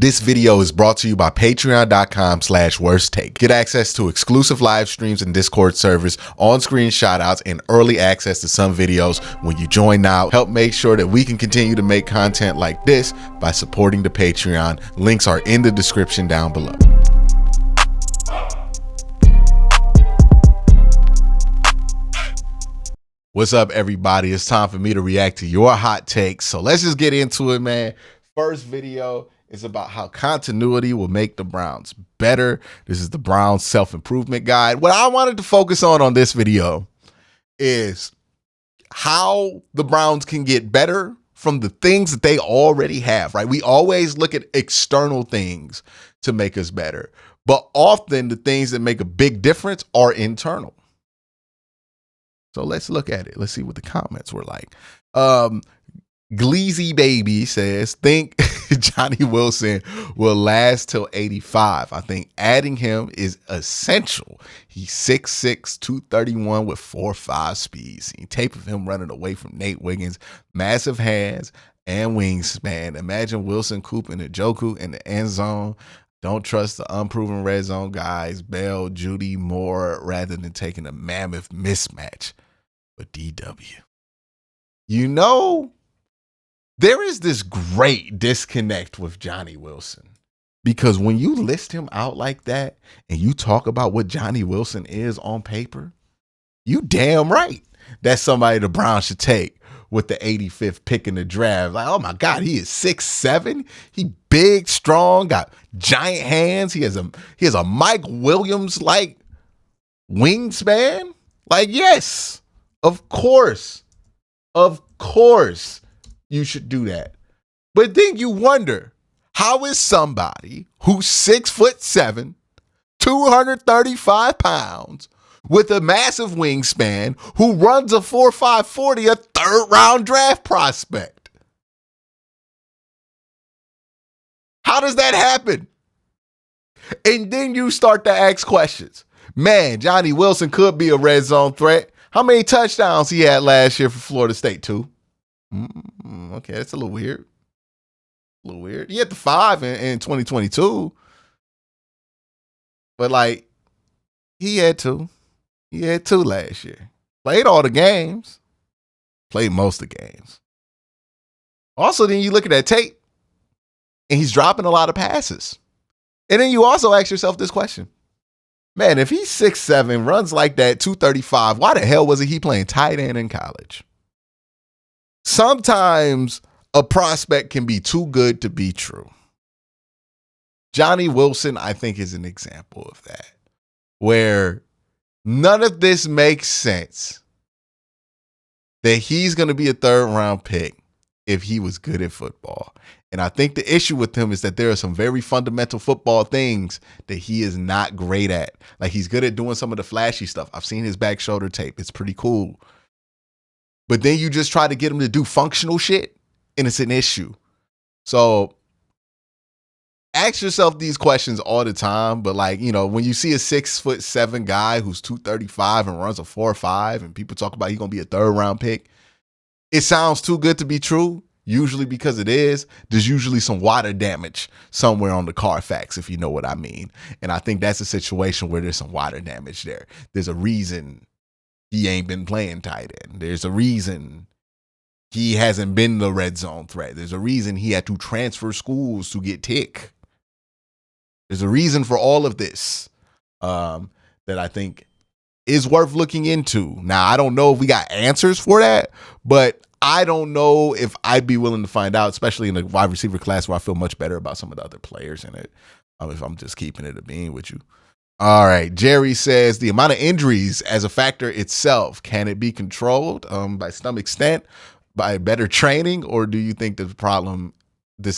This video is brought to you by patreon.com/worsttake. Get access to exclusive live streams and Discord servers, on-screen shoutouts, and early access to some videos when you join now. Help make sure that we can continue to make content like this by supporting the Patreon. Links are in the description down below. What's up, everybody? It's time for me to react to your hot takes. So let's just get into it, man. First video is about how continuity will make the Browns better. This is the Browns self-improvement guide. What I wanted to focus on this video is how the Browns can get better from the things that they already have, right? We always look at external things to make us better, but often the things that make a big difference are internal. So let's look at it. Let's see what the comments were like. Gleazy Baby says, think Johnny Wilson will last till 85. I think adding him is essential. He's 6'6", 231 with 4.5 speed. See tape of him running away from Nate Wiggins. Massive hands and wingspan. Imagine Wilson, Coop, and Njoku in the end zone. Don't trust the unproven red zone guys, Bell, Judy, Moore, rather than taking a mammoth mismatch with DW. You know, there is this great disconnect with Johnny Wilson, because when you list him out like that and you talk about what Johnny Wilson is on paper, you damn right that's somebody the Browns should take with the 85th pick in the draft. Like, oh my God, he is 6'7". He big, strong, got giant hands. He has a Mike Williams like wingspan. Like, yes, of course you should do that. But then you wonder, how is somebody who's 6'7", 235 pounds, with a massive wingspan, who runs a 4.5 40, a third-round draft prospect? How does that happen? And then you start to ask questions. Man, Johnny Wilson could be a red zone threat. How many touchdowns he had last year for Florida State? 2. Okay, that's a little weird. He had the 5 in 2022. But, like, he had 2. He had 2 last year. Played all the games. Played most of the games. Also, then you look at that tape, and he's dropping a lot of passes. And then you also ask yourself this question. Man, if he's 6'7", runs like that, 235, why the hell wasn't he playing tight end in college? Sometimes a prospect can be too good to be true. Johnny Wilson, I think, is an example of that, where none of this makes sense, that he's going to be a third-round pick if he was good at football. And I think the issue with him is that there are some very fundamental football things that he is not great at. Like, he's good at doing some of the flashy stuff. I've seen his back shoulder tape. It's pretty cool. But then you just try to get him to do functional shit, and it's an issue. So ask yourself these questions all the time. But, like, you know, when you see a 6'7" guy who's 235 and runs a 4.5, and people talk about he's going to be a third-round pick, it sounds too good to be true. Usually because it is. There's usually some water damage somewhere on the Carfax, if you know what I mean. And I think that's a situation where there's some water damage there. There's a reason he ain't been playing tight end. There's a reason he hasn't been the red zone threat. There's a reason he had to transfer schools to get tick. There's a reason for all of this that I think is worth looking into. Now, I don't know if we got answers for that, but I don't know if I'd be willing to find out, especially in the wide receiver class where I feel much better about some of the other players in it, if I'm just keeping it a bean with you. All right. Jerry says, the amount of injuries as a factor itself, can it be controlled by some extent, by better training, or do you think this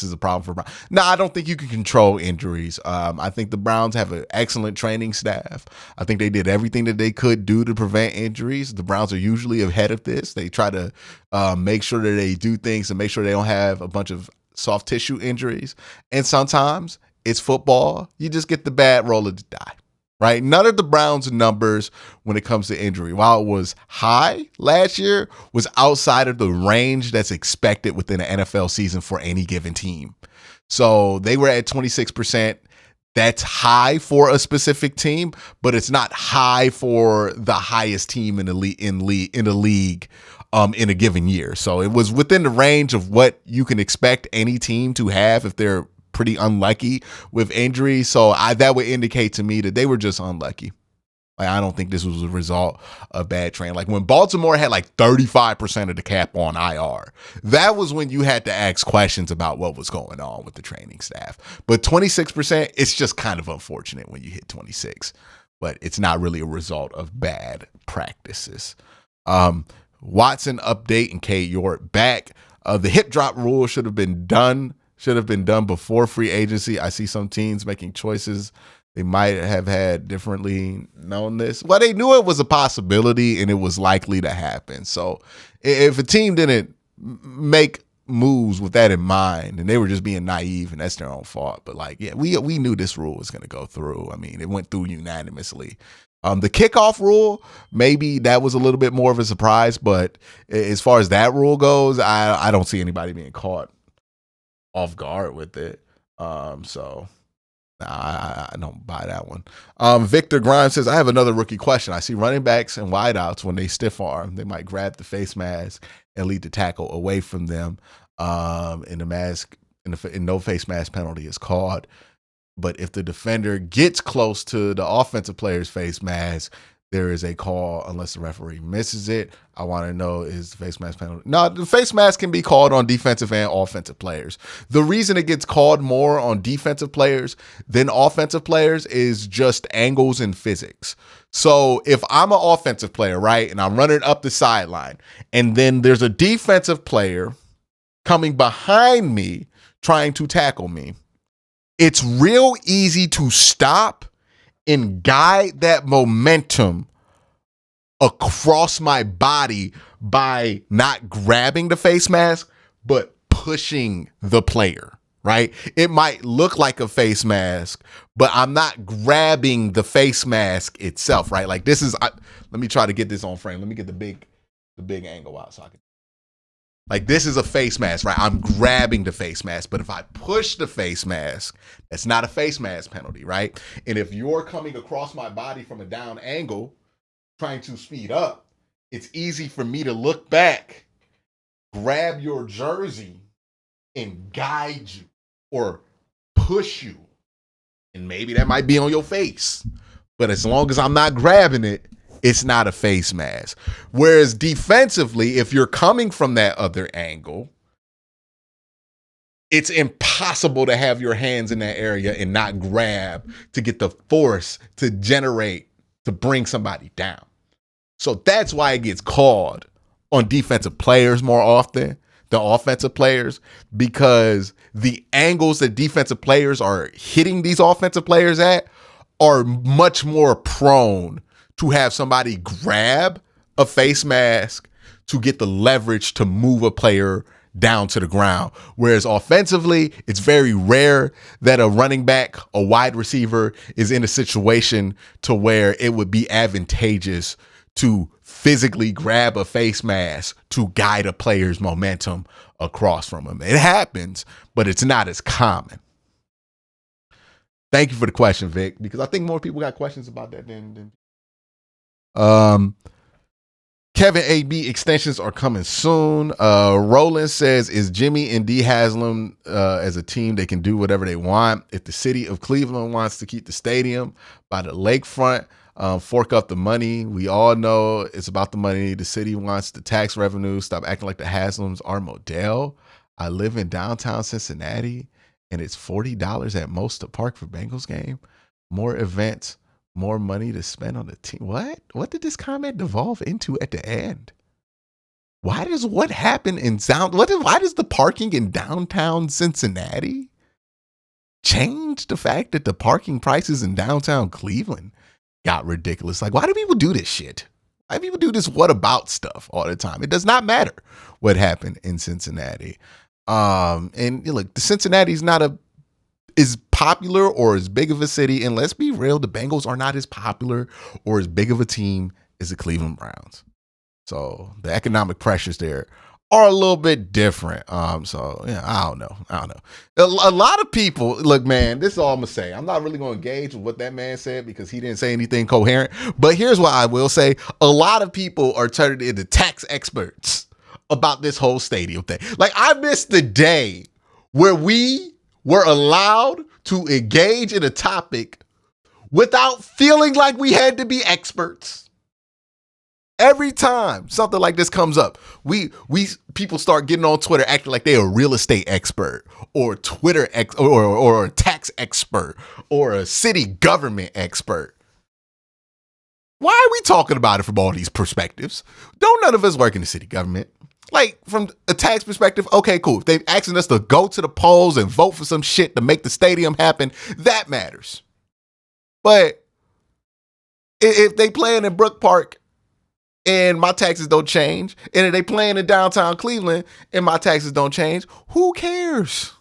is a problem for Browns? No, I don't think you can control injuries. I think the Browns have an excellent training staff. I think they did everything that they could do to prevent injuries. The Browns are usually ahead of this. They try to make sure that they do things and make sure they don't have a bunch of soft tissue injuries. And sometimes it's football. You just get the bad roll of the die. Right? None of the Browns' numbers when it comes to injury, while it was high last year, was outside of the range that's expected within an NFL season for any given team. So they were at 26%. That's high for a specific team, but it's not high for the highest team in the league in a given year. So it was within the range of what you can expect any team to have if they're pretty unlucky with injuries. So that would indicate to me that they were just unlucky. Like, I don't think this was a result of bad training. Like when Baltimore had like 35% of the cap on IR, that was when you had to ask questions about what was going on with the training staff. But 26%, it's just kind of unfortunate when you hit 26, but it's not really a result of bad practices. Watson update and Cade York back. The hip drop rule should have been done before free agency. I see some teams making choices they might have had differently known this. Well, they knew it was a possibility and it was likely to happen. So if a team didn't make moves with that in mind and they were just being naive, and that's their own fault. But like, yeah, we knew this rule was going to go through. I mean, it went through unanimously. The kickoff rule, maybe that was a little bit more of a surprise, but as far as that rule goes, I don't see anybody being caught off guard with it. So I don't buy that one. Victor Grimes says, I have another rookie question. I see running backs and wideouts when they stiff arm, they might grab the face mask and lead the tackle away from them. And the mask and no face mask penalty is called. But if the defender gets close to the offensive player's face mask, there is a call unless the referee misses it. I want to know, is the face mask penalty? No, the face mask can be called on defensive and offensive players. The reason it gets called more on defensive players than offensive players is just angles and physics. So if I'm an offensive player, right, and I'm running up the sideline, and then there's a defensive player coming behind me trying to tackle me, it's real easy to stop and guide that momentum across my body by not grabbing the face mask, but pushing the player, right? It might look like a face mask, but I'm not grabbing the face mask itself, right? Like this is, let me try to get this on frame. Let me get the big angle out so I can. Like this is a face mask, right? I'm grabbing the face mask, but if I push the face mask, that's not a face mask penalty, right? And if you're coming across my body from a down angle, trying to speed up, it's easy for me to look back, grab your jersey, and guide you or push you. And maybe that might be on your face, but as long as I'm not grabbing it, it's not a face mask. Whereas defensively, if you're coming from that other angle, it's impossible to have your hands in that area and not grab to get the force to generate to bring somebody down. So that's why it gets called on defensive players more often than offensive players, because the angles that defensive players are hitting these offensive players at are much more prone to have somebody grab a face mask to get the leverage to move a player down to the ground. Whereas offensively, it's very rare that a running back, a wide receiver is in a situation to where it would be advantageous to physically grab a face mask to guide a player's momentum across from him. It happens, but it's not as common. Thank you for the question, Vic, because I think more people got questions about that than Kevin AB extensions are coming soon. Roland says, is Jimmy and D Haslam as a team, they can do whatever they want. If the city of Cleveland wants to keep the stadium by the lakefront, fork up the money. We all know it's about the money. The city wants the tax revenue. Stop acting like the Haslams are Modell. I live in downtown Cincinnati, and it's $40 at most to park for Bengals game. More events, more money to spend on the team. What did this comment devolve into at the end? Why does what happened in why does the parking in downtown Cincinnati change the fact that the parking prices in downtown Cleveland got ridiculous? Like, why do people do this shit? Why do people do this what about stuff all the time? It does not matter what happened in Cincinnati. And look, the Cincinnati's not as popular or as big of a city, and let's be real, the Bengals are not as popular or as big of a team as the Cleveland Browns. So the economic pressures there are a little bit different. So yeah, I don't know. A lot of people, look, man, this is all I'm gonna say. I'm not really gonna engage with what that man said because he didn't say anything coherent. But here's what I will say: a lot of people are turning into tax experts about this whole stadium thing. Like, I missed the day where we were allowed to engage in a topic without feeling like we had to be experts. Every time something like this comes up, we people start getting on Twitter acting like they're a real estate expert or or a tax expert or a city government expert. Why are we talking about it from all these perspectives? Don't none of us work in the city government. Like, from a tax perspective, okay, cool. If they're asking us to go to the polls and vote for some shit to make the stadium happen, that matters. But if they playing in Brook Park and my taxes don't change, and if they playing in downtown Cleveland and my taxes don't change, who cares?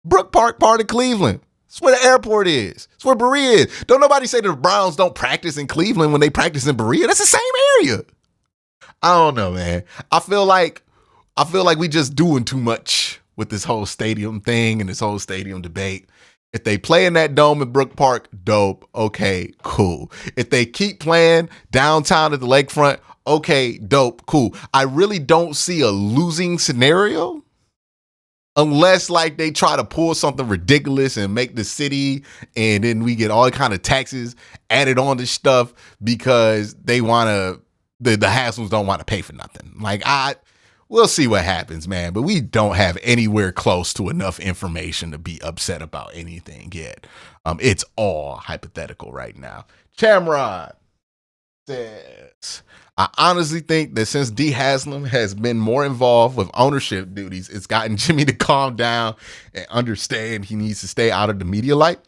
Brook Park, part of Cleveland. It's where the airport is. It's where Berea is. Don't nobody say the Browns don't practice in Cleveland when they practice in Berea. That's the same area. I don't know, man. I feel like we just doing too much with this whole stadium thing and this whole stadium debate. If they play in that dome at Brook Park, dope. Okay, cool. If they keep playing downtown at the lakefront, okay, dope, cool. I really don't see a losing scenario unless, like, they try to pull something ridiculous and make the city, and then we get all kind of taxes added on to stuff because they want to, the Haslams don't want to pay for nothing. Like, we'll see what happens, man. But we don't have anywhere close to enough information to be upset about anything yet. It's all hypothetical right now. Chamrod says, I honestly think that since D. Haslam has been more involved with ownership duties, it's gotten Jimmy to calm down and understand he needs to stay out of the media light.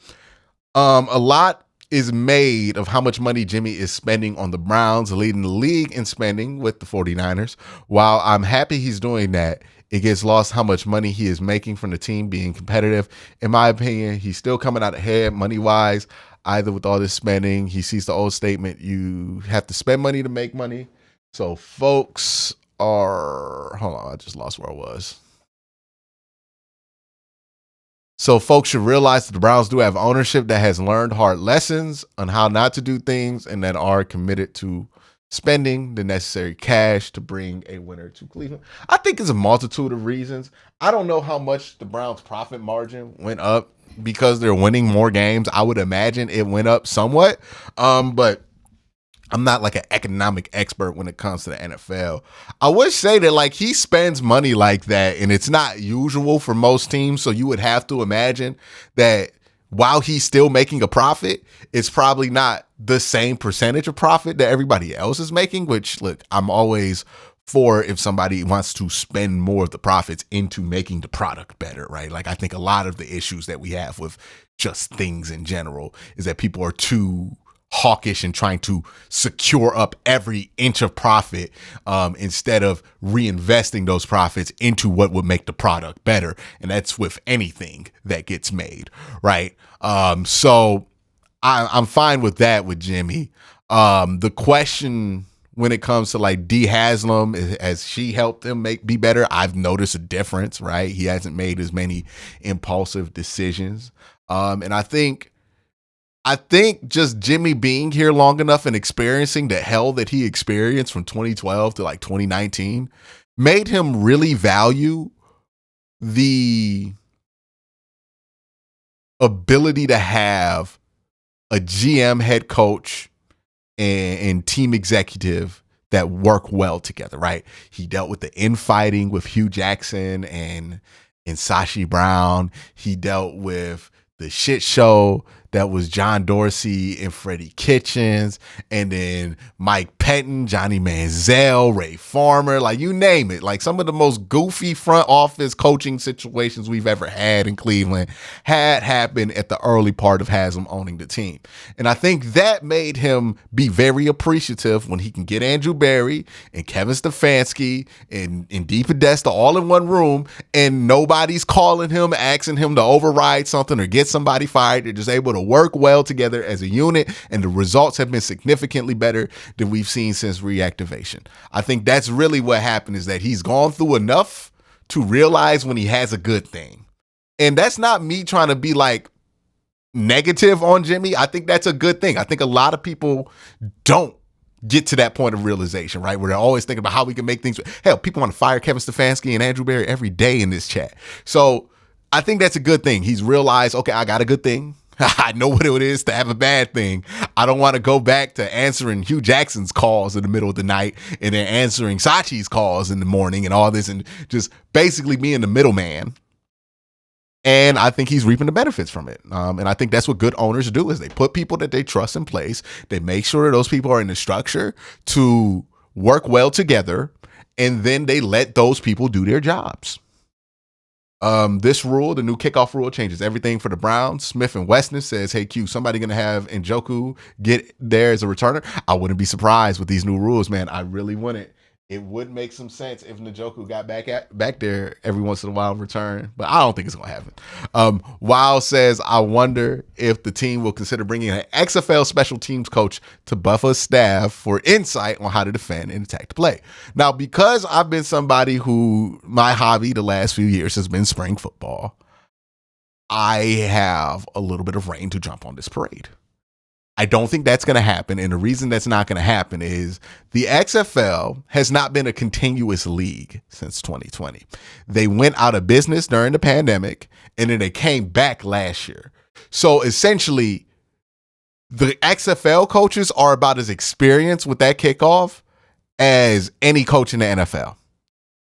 A lot is made of how much money Jimmy is spending on the Browns, leading the league in spending with the 49ers. While I'm happy he's doing that, it gets lost how much money he is making from the team being competitive. In my opinion, he's still coming out ahead money-wise, either with all this spending. He sees the old statement, you have to spend money to make money. So folks are, hold on, I just lost where I was. So folks should realize that the Browns do have ownership that has learned hard lessons on how not to do things and that are committed to spending the necessary cash to bring a winner to Cleveland. I think it's a multitude of reasons. I don't know how much the Browns' profit margin went up because they're winning more games. I would imagine it went up somewhat, but I'm not like an economic expert when it comes to the NFL. I would say that, like, he spends money like that, and it's not usual for most teams. So you would have to imagine that while he's still making a profit, it's probably not the same percentage of profit that everybody else is making, which, look, I'm always for if somebody wants to spend more of the profits into making the product better, right? Like, I think a lot of the issues that we have with just things in general is that people are too hawkish and trying to secure up every inch of profit instead of reinvesting those profits into what would make the product better. And that's with anything that gets made, right? So I'm fine with that with Jimmy. The question when it comes to, like, D. Haslam, has she helped him be better? I've noticed a difference, right? He hasn't made as many impulsive decisions. And I think just Jimmy being here long enough and experiencing the hell that he experienced from 2012 to like 2019 made him really value the ability to have a GM, head coach, and team executive that work well together, right? He dealt with the infighting with Hugh Jackson and Sashi Brown. He dealt with the shit show that was John Dorsey and Freddie Kitchens, and then Mike Pettin, Johnny Manziel, Ray Farmer, like, you name it. Like, some of the most goofy front office coaching situations we've ever had in Cleveland had happened at the early part of Haslam owning the team. And I think that made him be very appreciative when he can get Andrew Berry and Kevin Stefanski and Dee Podesta all in one room, and nobody's calling him, asking him to override something or get somebody fired. They're just able to work well together as a unit, and the results have been significantly better than we've seen since reactivation. I think that's really what happened, is that he's gone through enough to realize when he has a good thing. And that's not me trying to be like negative on Jimmy. I think that's a good thing. I think a lot of people don't get to that point of realization, right? Where they're always thinking about how we can make things. Hell, people want to fire Kevin Stefanski and Andrew Berry every day in this chat. So I think that's a good thing. He's realized, okay, I got a good thing. I know what it is to have a bad thing. I don't want to go back to answering Hugh Jackson's calls in the middle of the night and then answering Sachi's calls in the morning and all this, and just basically being the middleman. And I think he's reaping the benefits from it. And I think that's what good owners do, is they put people that they trust in place. They make sure those people are in the structure to work well together. And then they let those people do their jobs. This rule, the new kickoff rule, changes everything for the Browns. Smith and Weston says, hey, Q, somebody going to have Njoku get there as a returner? I wouldn't be surprised with these new rules, man. I really wouldn't. It would make some sense if Njoku got back there every once in a while in return, but I don't think it's going to happen. Wild says, I wonder if the team will consider bringing an XFL special teams coach to Buffa's staff for insight on how to defend and attack the play. Now, because I've been somebody who, my hobby the last few years has been spring football, I have a little bit of rain to jump on this parade. I don't think that's going to happen. And the reason that's not going to happen is the XFL has not been a continuous league since 2020. They went out of business during the pandemic, and then they came back last year. So essentially, the XFL coaches are about as experienced with that kickoff as any coach in the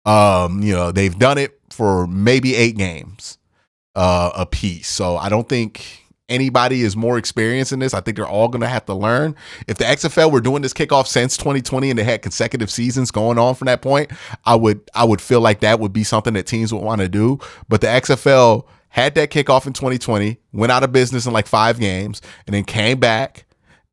NFL. They've done it for maybe 8 games a piece. So I don't think anybody is more experienced in this. I think they're all going to have to learn. If the XFL were doing this kickoff since 2020 and they had consecutive seasons going on from that point, I would feel like that would be something that teams would want to do. But the XFL had that kickoff in 2020, went out of business in like 5 games, and then came back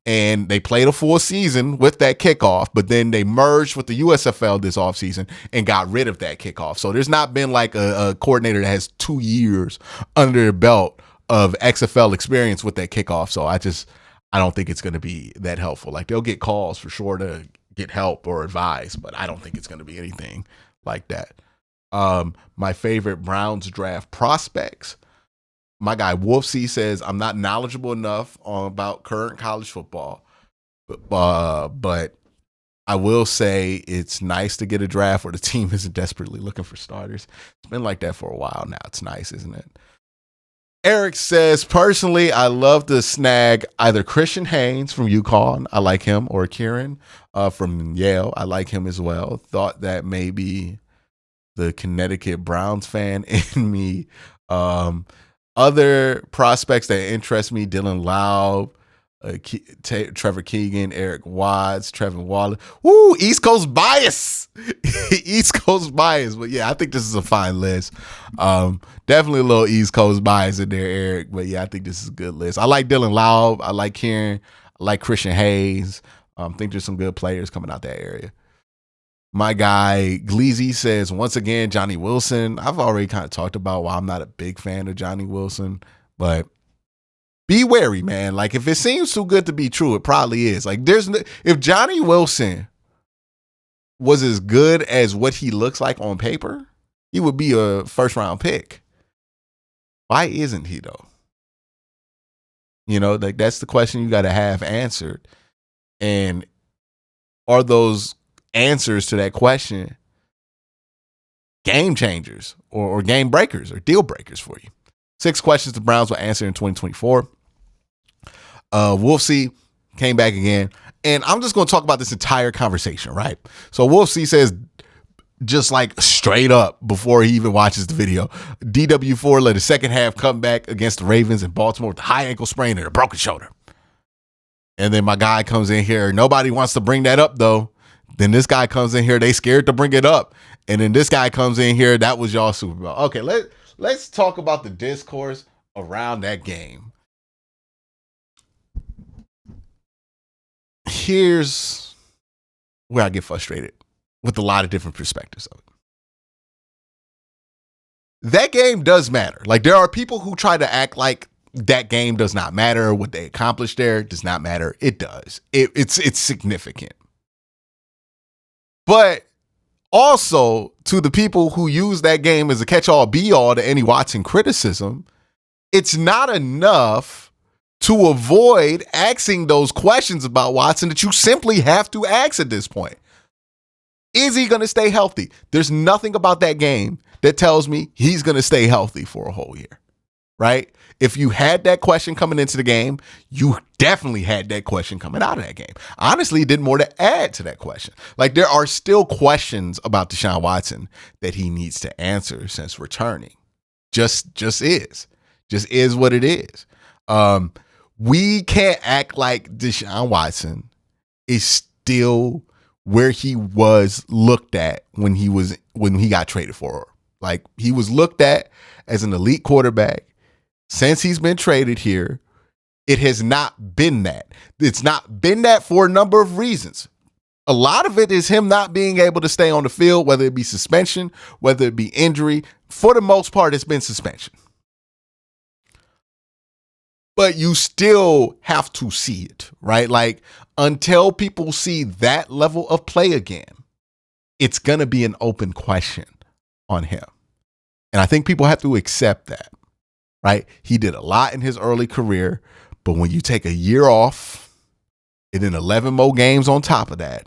and they played a full season with that kickoff, but then they merged with the USFL this offseason and got rid of that kickoff. So there's not been like a coordinator that has 2 years under their belt of XFL experience with that kickoff. So I don't think it's going to be that helpful. Like, they'll get calls for sure to get help or advice, but I don't think it's going to be anything like that. My favorite Browns draft prospects. My guy Wolfsy says, I'm not knowledgeable enough about current college football, but I will say it's nice to get a draft where the team isn't desperately looking for starters. It's been like that for a while now. It's nice, isn't it? Eric says, personally, I love to snag either Christian Haynes from UConn, I like him, or Kieran from Yale, I like him as well. Thought that maybe the Connecticut Browns fan in me. Other prospects that interest me, Dylan Laub, Trevor Keegan, Eric Watts, Trevin Waller. Woo, East Coast bias. East Coast bias. But yeah, I think this is a fine list. Definitely a little East Coast bias in there, Eric. But yeah, I think this is a good list. I like Dylan Laub. I like Kieran. I like Christian Hayes. I think there's some good players coming out that area. My guy Gleazy says, once again, Johnny Wilson. I've already kind of talked about why I'm not a big fan of Johnny Wilson, but be wary, man. Like, if it seems too good to be true, it probably is. Like, if Johnny Wilson was as good as what he looks like on paper, he would be a first-round pick. Why isn't he, though? Like, that's the question you got to have answered. And are those answers to that question game changers or game breakers or deal breakers for you? 6 questions the Browns will answer in 2024. Wolfsy came back again, and I'm just going to talk about this entire conversation, right? So Wolfsy says, just like straight up before he even watches the video, DW4 let a second half comeback against the Ravens in Baltimore with a high ankle sprain and a broken shoulder. And then my guy comes in here. Nobody wants to bring that up, though. Then this guy comes in here. They scared to bring it up. And then this guy comes in here. That was y'all Super Bowl. Okay, let's talk about the discourse around that game. Here's where I get frustrated with a lot of different perspectives of it. That game does matter. Like, there are people who try to act like that game does not matter. What they accomplished there does not matter. It does. It's significant. But also, to the people who use that game as a catch-all be-all to any Watson criticism, it's not enough to avoid asking those questions about Watson that you simply have to ask at this point. Is he going to stay healthy? There's nothing about that game that tells me he's going to stay healthy for a whole year, right? If you had that question coming into the game, you definitely had that question coming out of that game. Honestly, it did more to add to that question. Like, there are still questions about Deshaun Watson that he needs to answer since returning. Just is what it is. We can't act like Deshaun Watson is still where he was looked at when he got traded for. Like, he was looked at as an elite quarterback. Since he's been traded here, it has not been that. It's not been that for a number of reasons. A lot of it is him not being able to stay on the field, whether it be suspension, whether it be injury. For the most part, it's been suspension. But you still have to see it, right? Like, until people see that level of play again, it's going to be an open question on him. And I think people have to accept that, right? He did a lot in his early career, but when you take a year off and then 11 more games on top of that,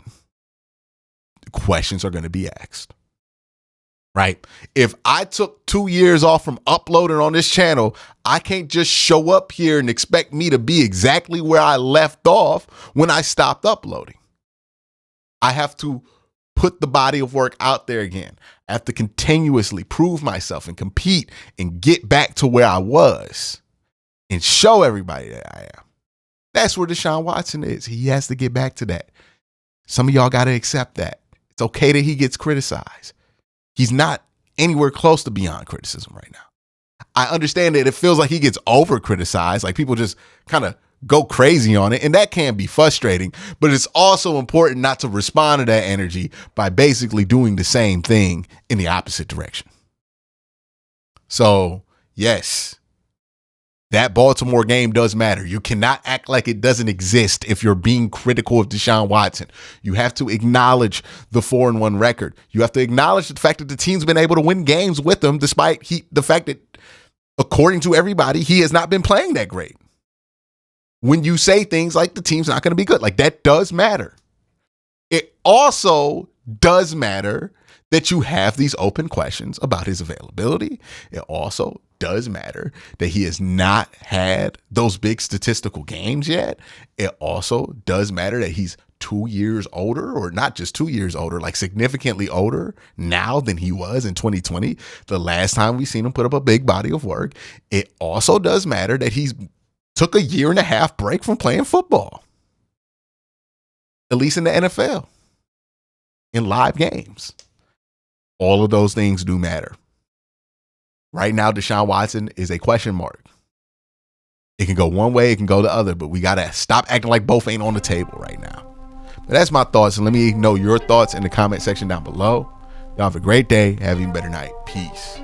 questions are going to be asked. Right? If I took 2 years off from uploading on this channel, I can't just show up here and expect me to be exactly where I left off when I stopped uploading. I have to put the body of work out there again. I have to continuously prove myself and compete and get back to where I was and show everybody that I am. That's where Deshaun Watson is. He has to get back to that. Some of y'all got to accept that. It's okay that he gets criticized. He's not anywhere close to beyond criticism right now. I understand that it feels like he gets over criticized, like people just kind of go crazy on it, and that can be frustrating, but it's also important not to respond to that energy by basically doing the same thing in the opposite direction. So, yes, that Baltimore game does matter. You cannot act like it doesn't exist if you're being critical of Deshaun Watson. You have to acknowledge the 4-1 record. You have to acknowledge the fact that the team's been able to win games with him, despite the fact that, according to everybody, he has not been playing that great. When you say things like the team's not going to be good, like, that does matter. It also does matter that you have these open questions about his availability. It also does matter that he has not had those big statistical games yet. It also does matter that he's 2 years older, or not just 2 years older, like significantly older now than he was in 2020, the last time we seen him put up a big body of work. It also does matter that he's took a 1.5 year break from playing football, at least in the NFL, in live games. All of those things do matter. Right now, Deshaun Watson is a question mark. It can go one way, it can go the other, but we got to stop acting like both ain't on the table right now. But that's my thoughts, and let me know your thoughts in the comment section down below. Y'all have a great day. Have an even better night. Peace.